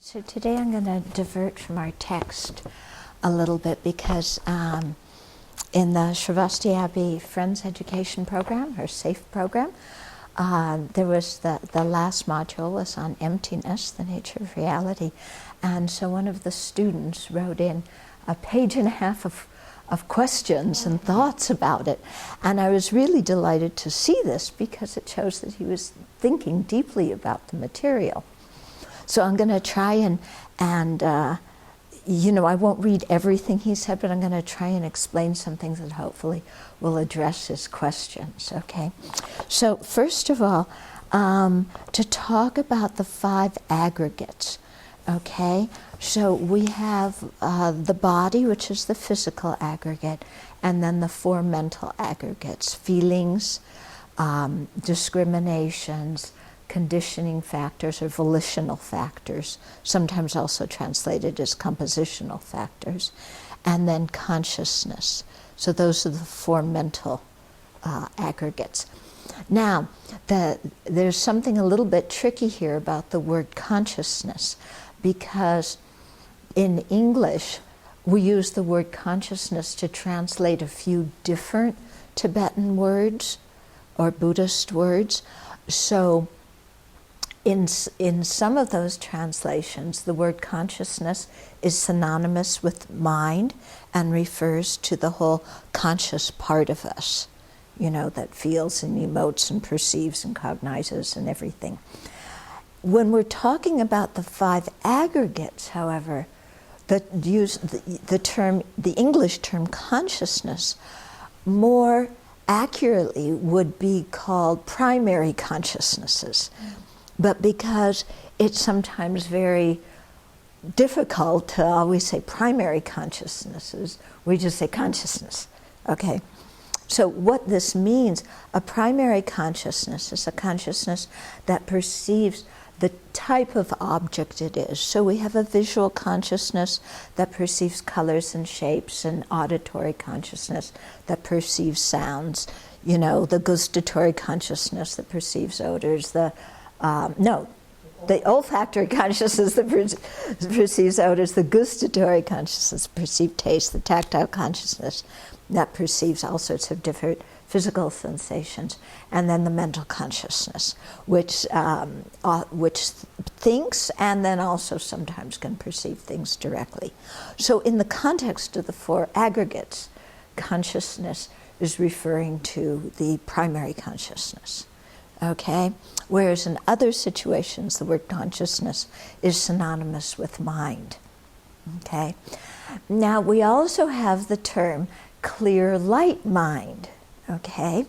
So today I'm going to divert from our text a little bit because in the Sravasti Abbey Friends Education Program, or SAFE program, there was the last module was on emptiness, the nature of reality. And so one of the students wrote in a page and a half of questions and thoughts about it. And I was really delighted to see this because it shows that he was thinking deeply about the material. So I'm going to try and I won't read everything he said, but I'm going to try and explain some things that hopefully will address his questions, okay? So first of all, to talk about the 5 aggregates, okay? So we have the body, which is the physical aggregate, and then the 4 mental aggregates: feelings, discriminations, conditioning factors or volitional factors, sometimes also translated as compositional factors, and then consciousness. So those are the 4 mental aggregates. Now, there's something a little bit tricky here about the word consciousness, because in English we use the word consciousness to translate a few different Tibetan words or Buddhist words. So in some of those translations, the word consciousness is synonymous with mind and refers to the whole conscious part of us, that feels and emotes and perceives and cognizes and everything. When we're talking about the 5 aggregates, however, the English term consciousness more accurately would be called primary consciousnesses. But because it's sometimes very difficult to always say primary consciousnesses, we just say consciousness, okay? So what this means, a primary consciousness is a consciousness that perceives the type of object it is. So we have a visual consciousness that perceives colors and shapes, and auditory consciousness that perceives sounds, the gustatory consciousness that perceives odors, the olfactory consciousness that perceives odors, the gustatory consciousness that perceives taste, the tactile consciousness that perceives all sorts of different physical sensations, and then the mental consciousness, which thinks and then also sometimes can perceive things directly. So in the context of the 4 aggregates, consciousness is referring to the primary consciousness. Okay? Whereas in other situations, the word consciousness is synonymous with mind. Okay? Now, we also have the term clear light mind. Okay?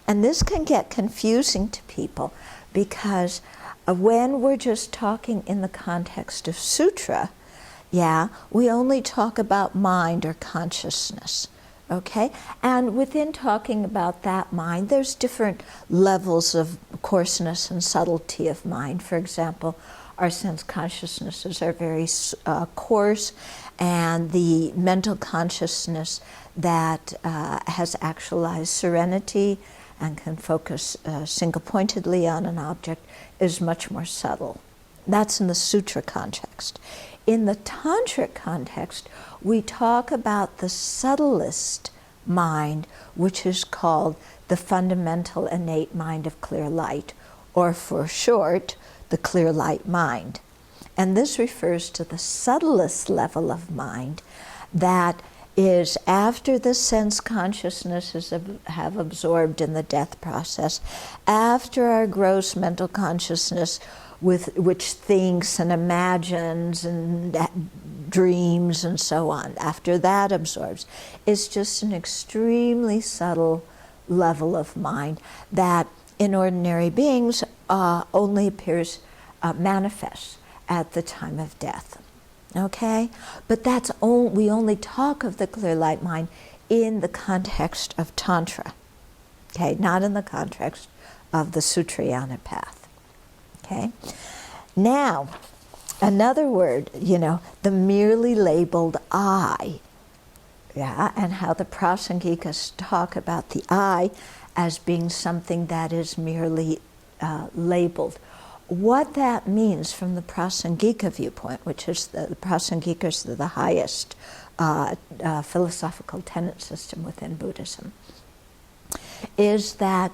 And this can get confusing to people because when we're just talking in the context of sutra, we only talk about mind or consciousness. Okay? And within talking about that mind, there's different levels of coarseness and subtlety of mind. For example, our sense consciousnesses are very coarse, and the mental consciousness that has actualized serenity and can focus single-pointedly on an object is much more subtle. That's in the sutra context. In the tantric context, we talk about the subtlest mind, which is called the fundamental innate mind of clear light, or for short, the clear light mind. And this refers to the subtlest level of mind that is after the sense consciousnesses have absorbed in the death process, after our gross mental consciousness which thinks and imagines and dreams and so on, after that absorbs, is just an extremely subtle level of mind that in ordinary beings only appears manifest at the time of death. Okay? But we only talk of the clear light mind in the context of Tantra. Okay? Not in the context of the Sutrayana path. Okay? Now, another word, the merely labeled I. And how the Prasangikas talk about the I as being something that is merely labeled. what that means from the Prasangika viewpoint, which is the Prasangika is the highest philosophical tenet system within Buddhism, is that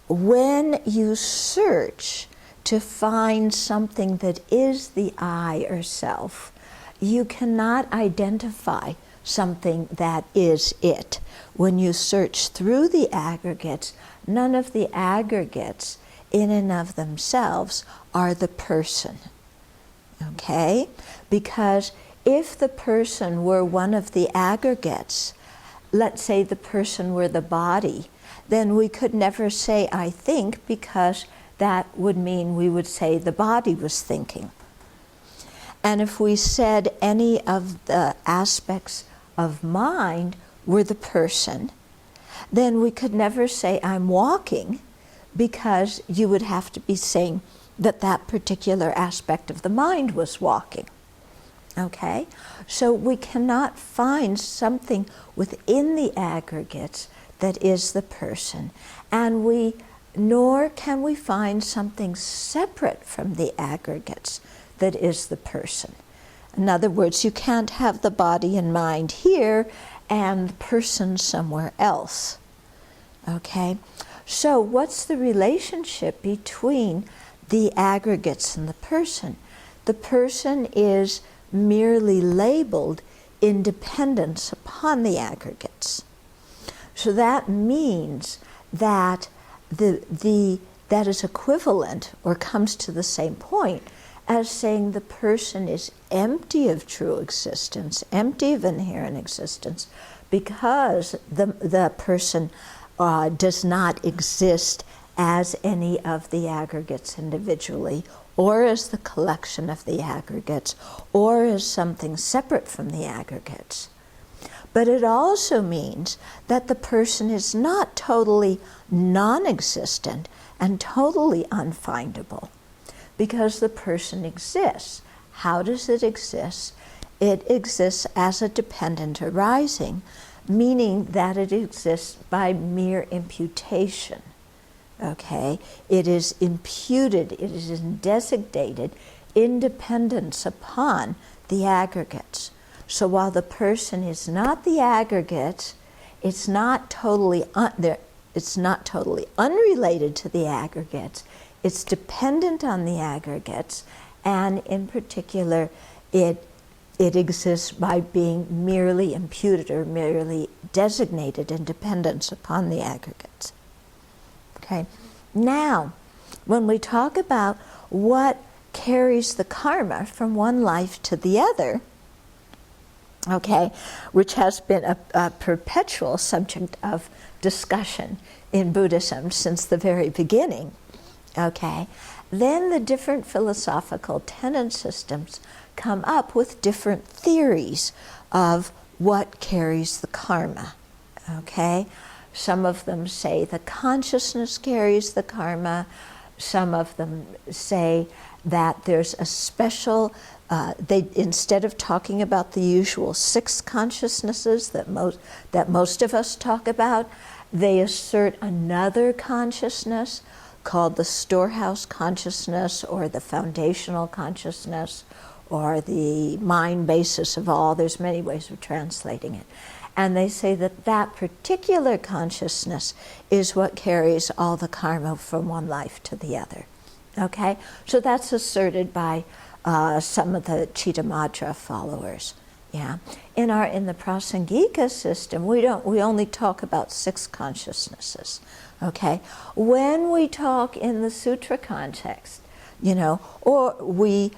when you search to find something that is the I or self, you cannot identify something that is it. When you search through the aggregates, none of the aggregates in and of themselves are the person. Okay? Because if the person were one of the aggregates, let's say the person were the body, then we could never say I think, because that would mean we would say the body was thinking. And if we said any of the aspects of mind were the person, then we could never say I'm walking, because you would have to be saying that that particular aspect of the mind was walking. Okay? So we cannot find something within the aggregates that is the person, and nor can we find something separate from the aggregates that is the person. In other words, you can't have the body and mind here and person somewhere else. Okay? So what's the relationship between the aggregates and the person? The person is merely labeled independence upon the aggregates. So that means that that is equivalent, or comes to the same point, as saying the person is empty of true existence, empty of inherent existence, because the person does not exist as any of the aggregates individually, or as the collection of the aggregates, or as something separate from the aggregates. But it also means that the person is not totally non-existent and totally unfindable, because the person exists. How does it exist? It exists as a dependent arising, meaning that it exists by mere imputation. Okay? It is imputed, it is designated independence upon the aggregates. So while the person is not the aggregate, it's not totally unrelated to the aggregates. It's dependent on the aggregates, and in particular, it exists by being merely imputed or merely designated independence upon the aggregates. Okay. Now, when we talk about what carries the karma from one life to the other, okay, which has been a perpetual subject of discussion in Buddhism since the very beginning, okay, then the different philosophical tenet systems come up with different theories of what carries the karma, okay? Some of them say the consciousness carries the karma. Some of them say that there's a special, instead of talking about the usual 6 consciousnesses that most of us talk about, they assert another consciousness called the storehouse consciousness, or the foundational consciousness, or the mind basis of all. There's many ways of translating it. And they say that that particular consciousness is what carries all the karma from one life to the other. Okay? So that's asserted by some of the Chittamatra followers. Yeah. In the Prasangika system, we only talk about 6 consciousnesses. Okay? When we talk in the sutra context, or we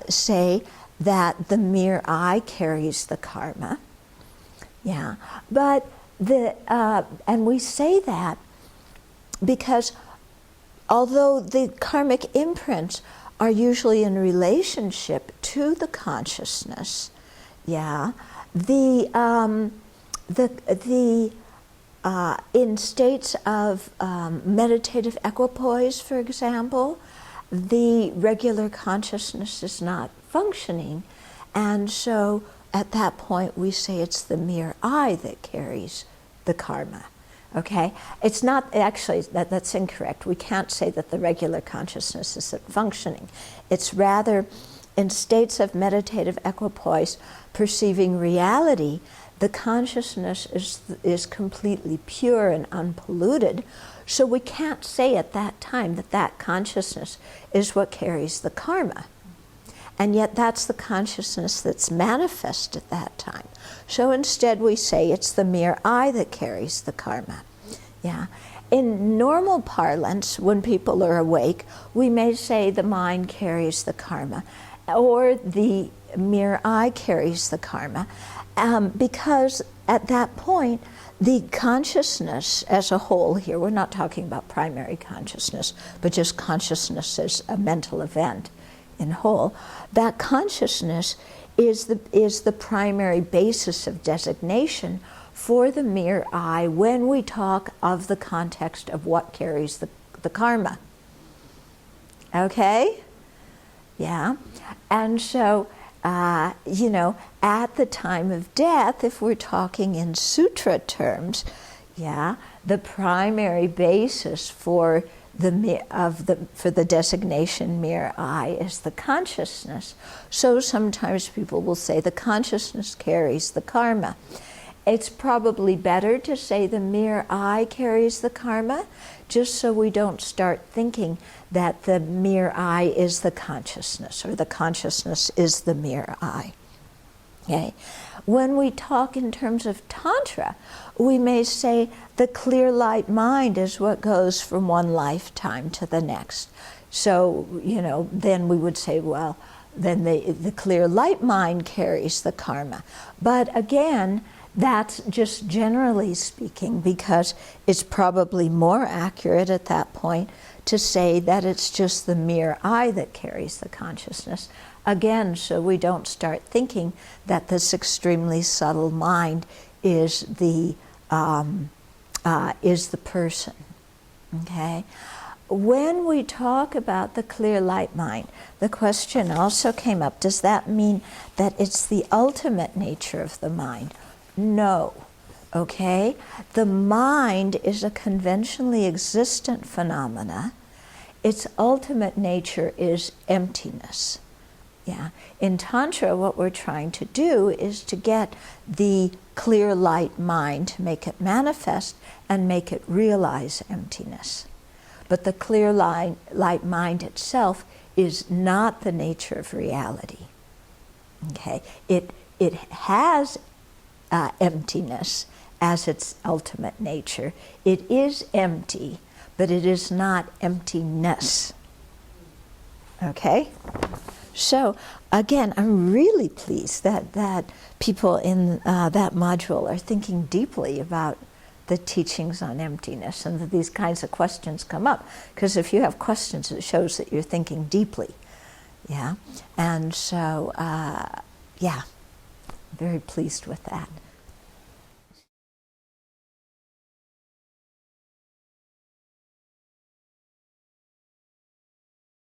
say that the mere I carries the karma. Yeah, but and we say that because although the karmic imprints are usually in relationship to the consciousness, yeah, in states of meditative equipoise, for example, the regular consciousness is not functioning, and so at that point we say it's the mere I that carries the karma. Okay? It's not, actually, that's incorrect. We can't say that the regular consciousness isn't functioning. It's rather, in states of meditative equipoise, perceiving reality, the consciousness is completely pure and unpolluted, so we can't say at that time that that consciousness is what carries the karma. And yet that's the consciousness that's manifest at that time. So instead we say it's the mere I that carries the karma. Yeah. In normal parlance, when people are awake, we may say the mind carries the karma, or the mere I carries the karma, because at that point, the consciousness as a whole here, we're not talking about primary consciousness, but just consciousness as a mental event in whole, that consciousness is the primary basis of designation for the mere I when we talk of the context of what carries the karma. Okay? Yeah? And so, you know, at the time of death, if we're talking in sutra terms, yeah, the primary basis for the designation mere I is the consciousness. So sometimes people will say the consciousness carries the karma. It's probably better to say the mere I carries the karma, just so we don't start thinking that the mere I is the consciousness, or the consciousness is the mere I. Okay? When we talk in terms of Tantra, we may say the clear light mind is what goes from one lifetime to the next. So, you know, then we would say, well, then the clear light mind carries the karma. But again, that's just generally speaking, because it's probably more accurate at that point to say that it's just the mere I that carries the consciousness. Again, so we don't start thinking that this extremely subtle mind is the person. Okay? When we talk about the clear light mind, the question also came up, does that mean that it's the ultimate nature of the mind? No. Okay? The mind is a conventionally existent phenomena. Its ultimate nature is emptiness. Yeah. In Tantra, what we're trying to do is to get the clear light mind, to make it manifest and make it realize emptiness. But the clear light mind itself is not the nature of reality. Okay? It has emptiness as its ultimate nature. It is empty, but it is not emptiness. Okay? So, again, I'm really pleased that people in that module are thinking deeply about the teachings on emptiness, and that these kinds of questions come up. Because if you have questions, it shows that you're thinking deeply. Yeah? And so, yeah, very pleased with that.